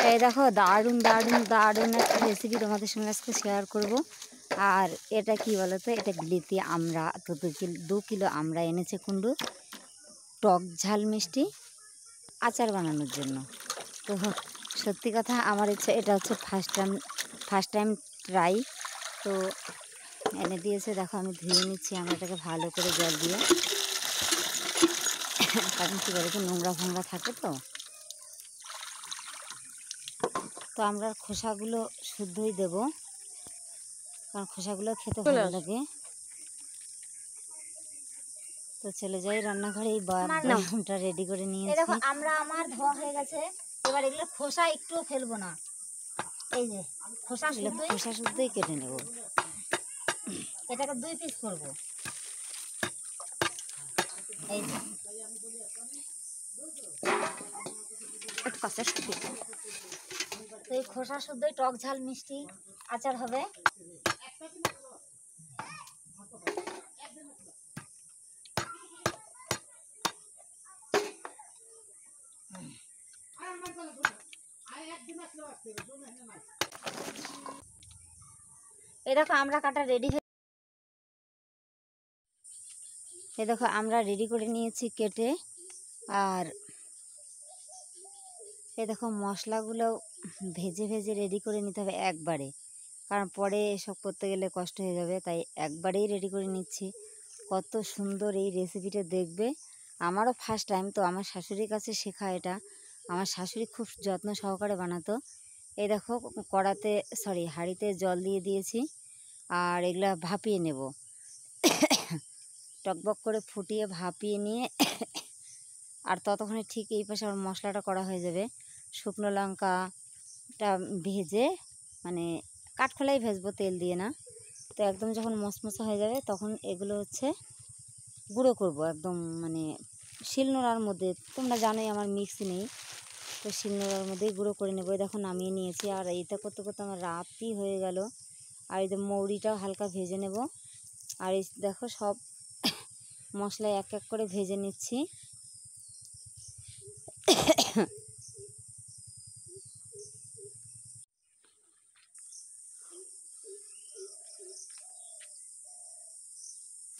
এই দেখো দারুণ দারুণ দারুণ একটা রেসিপি তোমাদের সঙ্গে আজকে শেয়ার করব। আর এটা কি বলো তো, এটা বিলিতি আমরা তো 2 কিলো আমরা এনেছে কুন্ডু টক ঝাল মিষ্টি আচার বানানোর জন্য। তো সত্যি কথা আমার ইচ্ছা, এটা হচ্ছে ফার্স্ট টাইম ট্রাই। তো এনে দিয়েছে, দেখো আমি ধুয়ে নিচ্ছি আমরা এটাকে ভালো করে জল দিয়ে, কারণ কী বলে কি নোংরা ফোংরা থাকে। তো আমরা খোসাগুলো শুদ্ধই দেব, কারণ খোসাগুলো খেতে ভালো লাগে। তো চলে যাই রান্নাঘরে, এই বাদামটা রেডি করে নিয়েছি। দেখো আমার ধোয়া হয়ে গেছে, এবার এগুলো খোসা একটুও ফেলবো না। এই যে খোসা শুদ্ধই কেটে নেব, এটাকে 2 পিস করবো। এই যে একটু কাঁচা শুদ্ধ, তো এই খোসা শুদ্ধই টক ঝাল মিষ্টি আচার হবে। এই দেখো আমরা কাটা রেডি, এই দেখো আমরা রেডি করে নিয়েছি কেটে। আর এই দেখো মশলাগুলো ভেজে ভেজে রেডি করে নিতে হবে একবারে, কারণ পরে এসব করতে গেলে কষ্ট হয়ে যাবে, তাই একবারেই রেডি করে নিচ্ছি। কত সুন্দর এই রেসিপিটা দেখবে। আমারও ফার্স্ট টাইম, তো আমার শাশুড়ির কাছে শেখা এটা। আমার শাশুড়ি খুব যত্ন সহকারে বানাতো। এই দেখো হাঁড়িতে জল দিয়ে দিয়েছি, আর এগুলা ভাপিয়ে নেব। টকবক করে ফুটিয়ে ভাপিয়ে নিয়ে আর ততক্ষণে ঠিক এই পাশে আমার মশলাটা করা হয়ে যাবে। শুকনো লঙ্কাটা ভেজে, মানে কাঠখোলাই ভেজবো, তেল দিয়ে না। তো একদম যখন মশমশা হয়ে যাবে তখন এগুলো হচ্ছে গুঁড়ো করব একদম, মানে শিলনোড়ার মধ্যে। তোমরা জানোই আমার মিক্সি নেই, তো শিলনোড়ার মধ্যেই গুঁড়ো করে নেবো। দেখো নামিয়ে নিয়েছি, আর এইটা করতে করতে আমার রাতই হয়ে গেল। আর এই যে মৌরিটাও হালকা ভেজে নেব। আর এই দেখো সব মশলা এক এক করে ভেজে নিচ্ছি।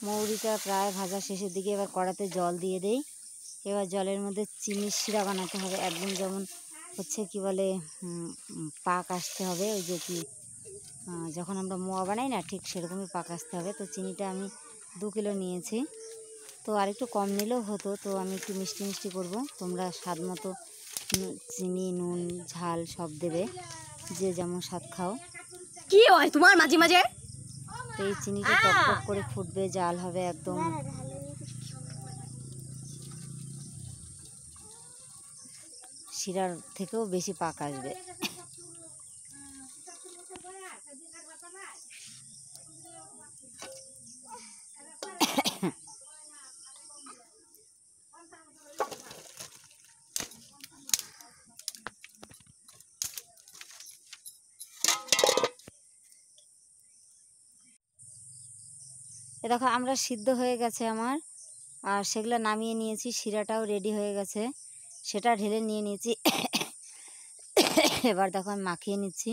মৌরিটা প্রায় ভাজা শেষের দিকে, এবার কড়াতে জল দিয়ে দেই। এবার জলের মধ্যে চিনির শিরা বানাতে হবে, একদম যেমন হচ্ছে কি বলে পাক আসতে হবে। ওই যে কি যখন আমরা মোয়া বানাই না, ঠিক সেরকমই পাক আসতে হবে। তো চিনিটা আমি 2 কিলো নিয়েছি, তো আর একটু কম নিলেও হতো। তো আমি একটু মিষ্টি মিষ্টি করব, তোমরা স্বাদ মতো চিনি নুন ঝাল সব দেবে, যে যেমন স্বাদ খাও। কি হয় তোমার মাঝে মাঝে? তো এই চিনিটা টক করে ফুটবে, জাল হবে একদম শিরার থেকেও বেশি পাক আসবে। এ দেখো আমরা সিদ্ধ হয়ে গেছে আমার, আর সেগুলো নামিয়ে নিয়েছি। শিরাটাও রেডি হয়ে গেছে, সেটা ঢেলে নিয়ে নিয়েছি। এবার দেখো আমি মাখিয়ে নিচ্ছি।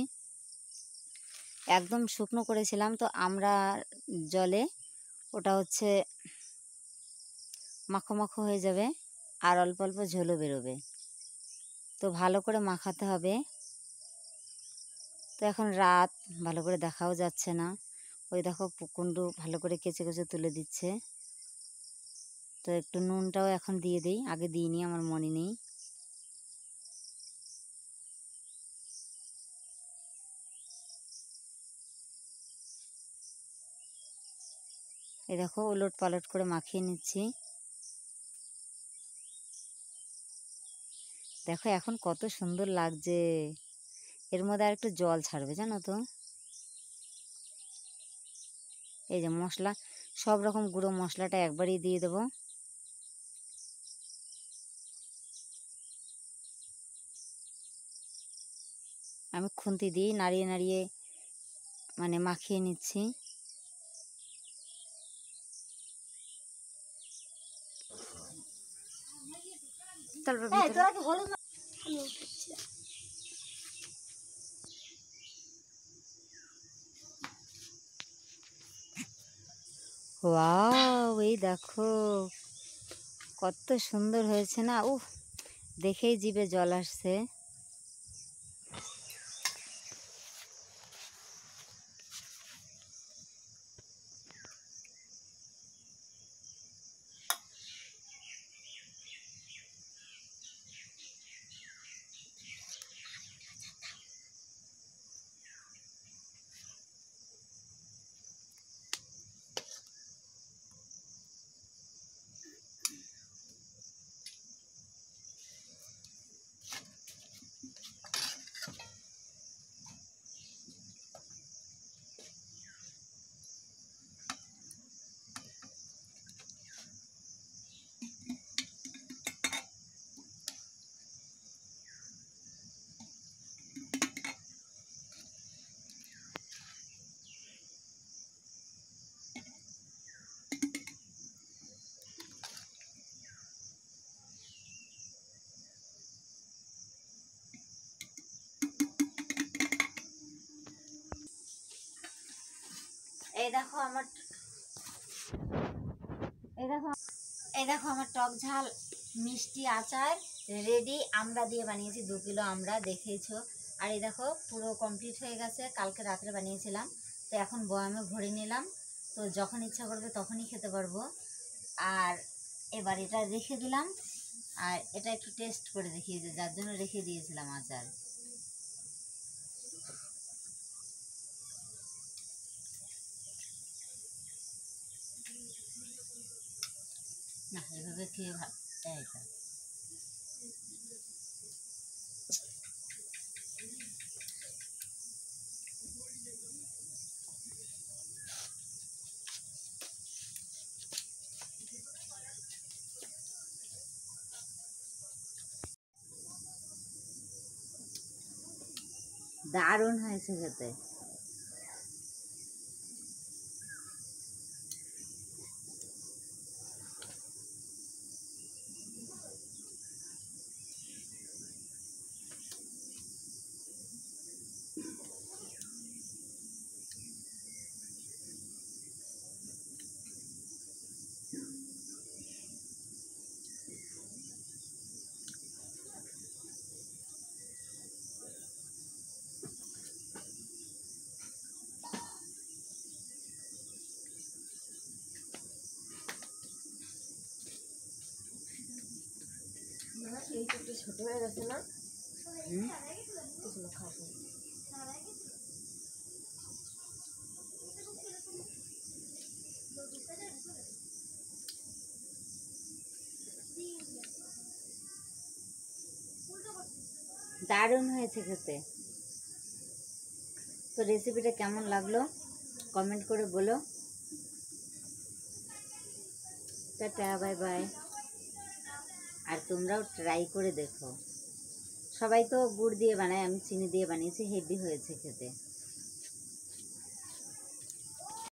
একদম শুকনো করেছিলাম, তো আমরা জলে ওটা হচ্ছে মাখো মাখো হয়ে যাবে, আর অল্প অল্প ঝোলও বেরোবে। তো ভালো করে মাখাতে হবে। তো এখন রাত, ভালো করে দেখাও যাচ্ছে না। ওই দেখো কুন্ডু ভালো করে কেচে কেচে তুলে দিচ্ছে। তো একটু নুনটাও এখন দিয়ে দিই, আগে দিইনি, আমার মনে নেই। এই দেখো উলট পালট করে মাখিয়ে নিচ্ছি। দেখো এখন কত সুন্দর লাগছে। এর মধ্যে আর একটু জল ছাড়বে, জানো তো। এই যে মশলা, সব রকম গুঁড়ো মশলাটা একবারই দিয়ে দেবো। আমি খুন্তি দিয়ে নাড়িয়ে নাড়িয়ে মানে মাখিয়ে নিচ্ছি। ওয়াও, এই দেখো কত সুন্দর হয়েছে না। উফ, দেখেই জিভে জল আসছে। এই দেখো আমার এই দেখো এই দেখো আমার টক ঝাল মিষ্টি আচার রেডি। আমরা দিয়ে বানিয়েছি 2 কিলো আমরা, দেখেইছো। আর এই দেখো পুরো কমপ্লিট হয়ে গেছে, কালকে রাত্রে বানিয়েছিলাম। তো এখন বয়ামে ভরে নিলাম, তো যখন ইচ্ছা করবে তখনই খেতে পারবো। আর এবার এটা রেখে দিলাম, আর এটা একটু টেস্ট করে দেখিয়েছে, যার জন্য রেখে দিয়েছিলাম আচার। না, এভাবে খেয়ে এইটা দারুণ হয়েছে খেতে। ছোট হয়ে গেছে না? দারুণ হয়েছে খেতে। তো রেসিপিটা কেমন লাগলো কমেন্ট করে বলো। Tata, bye bye. আর তোমরাও ট্রাই করে দেখো। সবাই তো গুড় দিয়ে বানায়, আমি চিনি দিয়ে বানিয়েছি, হেভি হয়েছে খেতে।